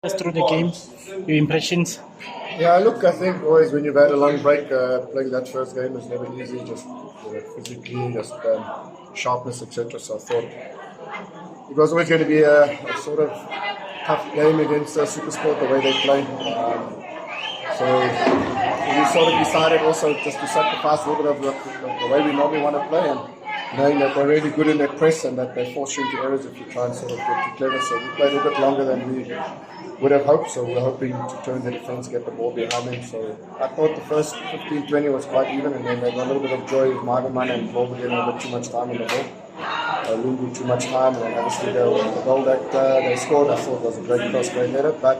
Us through the game, your impressions. Yeah, look, I think always when you've had a long break, playing that first game is never easy, just physically, just sharpness, etc. So I thought it was always going to be a sort of tough game against SuperSport, the way they play. So we sort of decided also just to sacrifice a little bit of the way we normally want to play, and knowing that they're really good in their press and that they force you into errors if you try and sort of get too clever. So we played a bit longer than we would have hoped, so we're hoping to turn the defense, get the ball behind them. So I thought the first 15-20 was quite even, and then they got a little bit of joy with Margaman and Bob getting a bit too much time on the ball. Lungu too much time, and obviously the goal that they scored I thought was a great cross, great header, but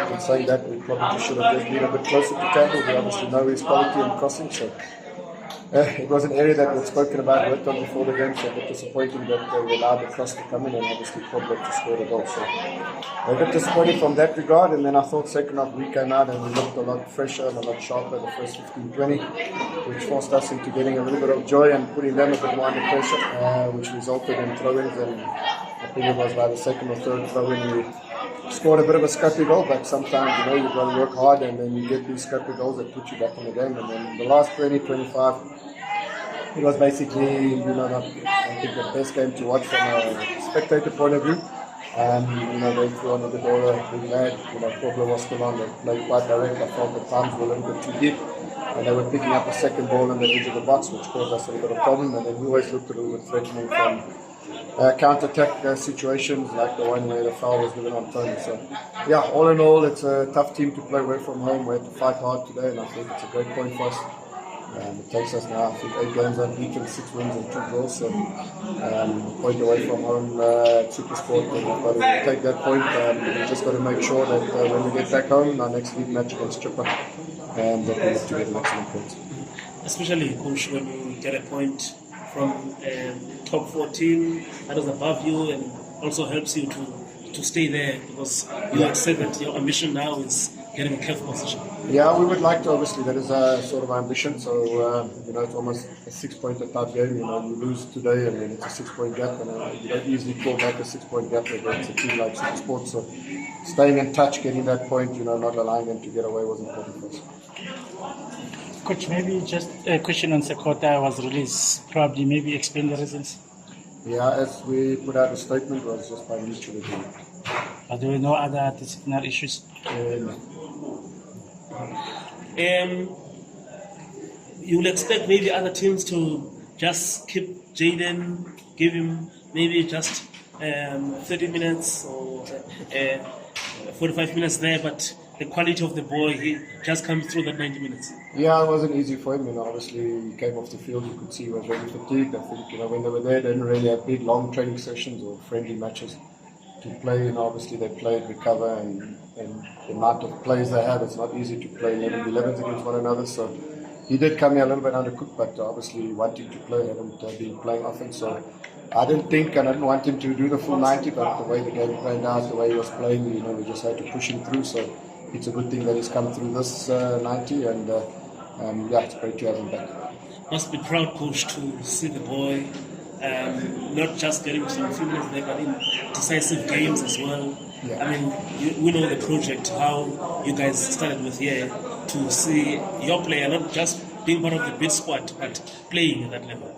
in saying that, we probably should have just been a bit closer to Campbell. We obviously know his quality in crossing, so it was an area that we'd spoken about, worked on before the game, so a bit disappointing that we allowed the cross to come in, and obviously Campbell to score the goal. So a bit disappointing from that regard, and then I thought second half we came out and we looked a lot fresher and a lot sharper the first 15-20, which forced us into getting a little bit of joy and putting them a bit more under pressure, which resulted in throw-ins, and I think it was by the second or third throw-in we scored a bit of a scrappy goal, but sometimes, you've got to work hard and then you get these scrappy goals that put you back in the game. And then the last 20-25, it was basically, not, I think, the best game to watch from a spectator point of view. They threw on a bit all a big lad, Kobler was still on, they played quite direct. I felt the times were a little bit too deep, and they were picking up a second ball in the edge of the box, which caused us a little bit of problem, and then we always looked a little bit threatening from counter-attack situations like the one where the foul was given on Tony. So, yeah, all in all, it's a tough team to play away from home. We had to fight hard today, and I think it's a great point for us. It takes us now, I think, 8 games unbeaten, 6 wins and 2 draws. So, point away from home at SuperSport, and we've got to take that point. We've just got to make sure that when we get back home, our next league match against Chipper, and that we have to get an excellent point. Especially, Coach, when you get a point from top 14 that is above you, and also helps you to stay there, because you have said that your ambition now is getting a careful position. Yeah, we would like to, obviously, that is sort of our ambition. So, it's almost a 6-point type game. You lose today and then it's a 6-point gap, and you don't easily pull back a 6-point gap against a team like SuperSport. So, staying in touch, getting that point, not allowing them to get away was important for us. Coach, maybe just a question on Sekota was released. Probably maybe explain the reasons. Yeah, as we put out a statement, it was just by mutual agreement. Are there no other disciplinary issues? You'll expect maybe other teams to just keep Jaden, give him maybe just 30 minutes or 45 minutes there, but the quality of the boy, he just comes through that 90 minutes. Yeah, it wasn't easy for him. Obviously, he came off the field, you could see he was very fatigued. I think, when they were there, they didn't really have big, long training sessions or friendly matches to play. Obviously, they played, recover, and the amount of plays they have, it's not easy to play 11-11s against one another. So he did come here a little bit undercooked, but obviously wanting to play, haven't been playing often. So I didn't want him to do the full 90, but the way the game played out, the way he was playing, we just had to push him through. So it's a good thing that he's come through this 90, and it's great to have him back. Must be proud, Coach, to see the boy not just getting some few minutes there, but in decisive games as well. Yeah. I mean, we know the project, how you guys started with here, to see your player not just being part of the bid squad, but playing at that level.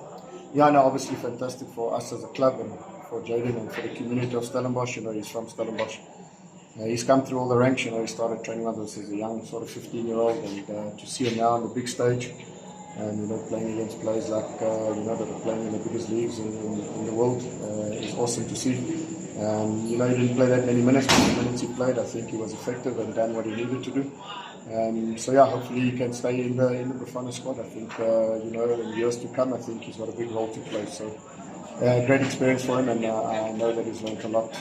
Yeah, no, obviously fantastic for us as a club and for Jaden and for the community of Stellenbosch. He's from Stellenbosch. He's come through all the ranks. He started training with us as a young sort of 15-year-old, and to see him now on the big stage and playing against players like that are playing in the biggest leagues in the world is awesome to see. He didn't play that many minutes, but the minutes he played, I think he was effective and done what he needed to do. Hopefully he can stay in the Bafana squad. I think in years to come, I think he's got a big role to play. So great experience for him, and I know that he's learned a lot.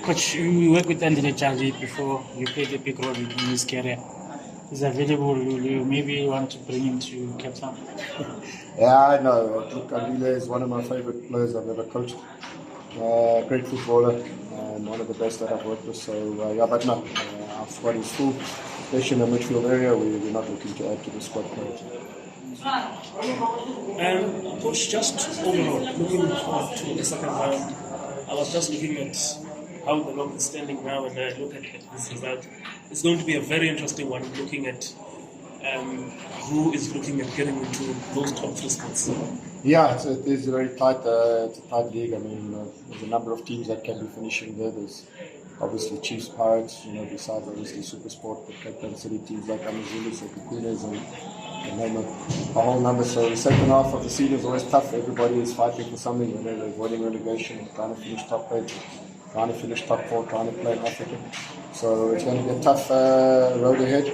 Coach, you worked with Andile Charlie before. You played a big role in his career. He's available. You maybe want to bring him to Cape Town? Yeah, I know. Look, Andile is one of my favorite players I've ever coached. Great footballer and one of the best that I've worked with. So, but no, our squad is full, especially in the midfield area. We're not looking to add to the squad currently. Coach, just overall, looking forward to the second round, I was just looking at how the log is standing now and I look at this result, it's going to be a very interesting one looking at who is looking at getting into those top 3 spots. Yeah, it is very tight. It's a tight league. I mean, there's a number of teams that can be finishing there. There's obviously Chiefs, Pirates, besides obviously SuperSport, the Cape Town City teams like Amazulu, Sekokunes, and name a whole number. So the second half of the season is always tough. Everybody is fighting for something. They're avoiding relegation, trying to finish top 8, trying to finish top 4, trying to play in Africa. So it's going to be a tough road ahead.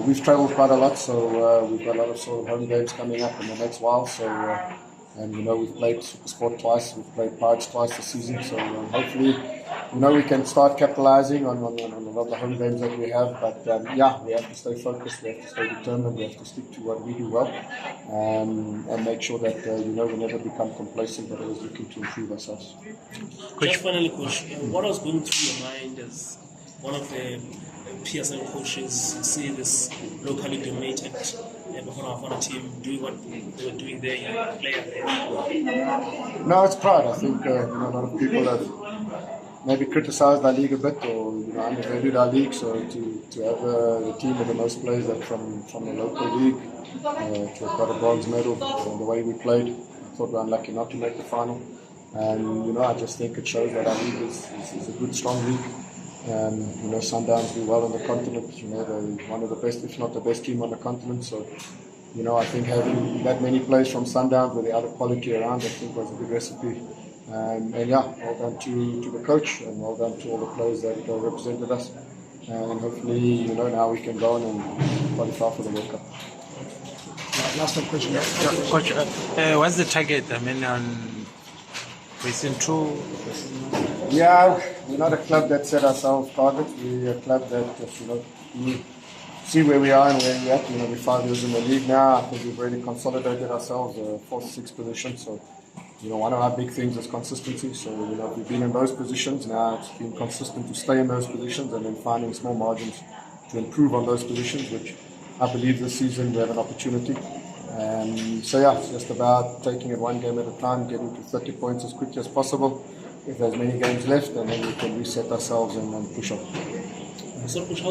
We've travelled quite a lot, so we've got a lot of sort of home games coming up in the next while. So, and we've played SuperSport twice, we've played Pirates twice this season. So hopefully, we can start capitalising on a lot of the home games that we have. But we have to stay focused, we have to stay determined, we have to stick to what we do well, and make sure that we never become complacent, but always looking to improve ourselves. Just finally, Coach, what was going through your mind as one of the PSL coaches, see this locally dominated Bahana team doing what they were doing there, player there? No, it's pride. I think a lot of people have maybe criticised our league a bit or undervalued our league. So to have the team with the most players that from the local league to have got a bronze medal the way we played, I thought we were unlucky not to make the final. And I just think it shows that our league is a good, strong league. Sundowns do well on the continent. They're one of the best, if not the best team on the continent. So, I think having that many players from Sundowns with the other quality around, I think was a good recipe. Well done to the coach and well done to all the players that represented us. And hopefully, now we can go on and qualify for the World Cup. Last question. Yeah, Coach, what's the target? I mean, on Racing 2? Yeah, we're not a club that set ourselves targets. We're a club that, we see where we are and where we're at. We're 5 years in the league now. I think we've really consolidated ourselves, 4th, 6th position. So, one of our big things is consistency. So, we've been in those positions. Now it's been consistent to stay in those positions and then finding small margins to improve on those positions, which I believe this season we have an opportunity. It's just about taking it one game at a time, getting to 30 points as quickly as possible. If there's many games left, and then we can reset ourselves and push on. So, Coach,